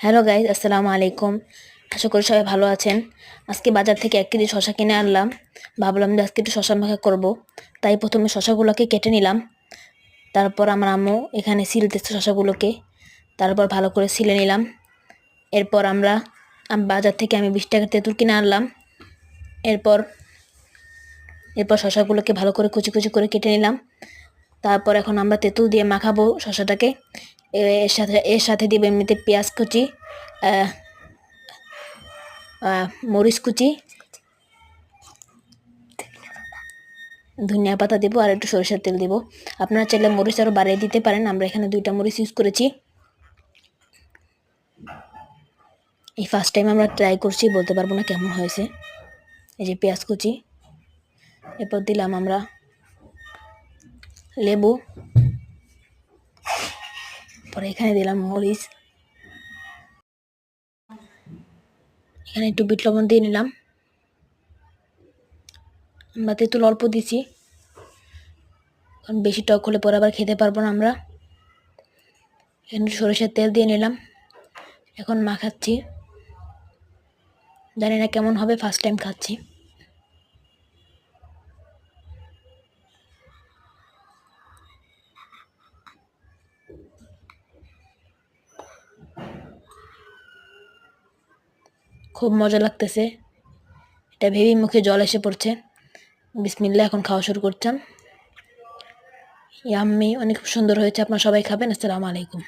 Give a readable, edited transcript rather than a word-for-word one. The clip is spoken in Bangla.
হ্যালো গাইজ, আসসালামু আলাইকুম। আশা করি সবাই ভালো আছেন। আজকে বাজার থেকে 1 কেজি শসা কিনে আনলাম। ভাবলাম যে আজকে একটু শসা মাখা করবো, তাই প্রথমে শসাগুলোকে কেটে নিলাম। তারপর আমার আম্মু এখানে ছিলতেছে শসাগুলোকে, তারপর ভালো করে ছিলে নিলাম। এরপর বাজার থেকে আমি 20 টাকার তেঁতুল কিনে আনলাম। এরপর শসাগুলোকে ভালো করে কুচি কুচি করে কেটে নিলাম। তারপর এখন আমরা তেঁতুল দিয়ে মাখাবো শসাটাকে। এর সাথে দিব এমনিতে পেঁয়াজ কুচি, মরিচ কুচি, ধনিয়া পাতা দিব আর একটু সরিষার তেল দিব। আপনারা চাইলে মরিচ আরও বাড়িয়ে দিতে পারেন। আমরা এখানে 2টা মরিচ ইউজ করেছি। এই ফার্স্ট টাইম আমরা ট্রাই করছি, বলতে পারবো না কেমন হয়েছে। এই যে পেঁয়াজ কুচি, এরপর দিলাম আমরা লেবু, পরে এখানে দিলাম মরিচ, এখানে একটু বিট লবণ দিয়ে নিলাম। আমরা তেঁতুল অল্প দিছি, কারণ বেশি টক হলে পরে আবার খেতে পারবো না আমরা। এখানে সরিষার তেল দিয়ে নিলাম। এখন মাখাচ্ছি, জানি না কেমন হবে, ফার্স্ট টাইম খাচ্ছি। খুব মজা লাগতেছে, এটা ভেবেই মুখে জল এসে পড়ছে। বিসমিল্লাহ, এখন খাওয়া শুরু করতাম। ইয়াম্মি, অনেক সুন্দর হয়েছে। আপনারা সবাই খাবেন। আসসালামু আলাইকুম।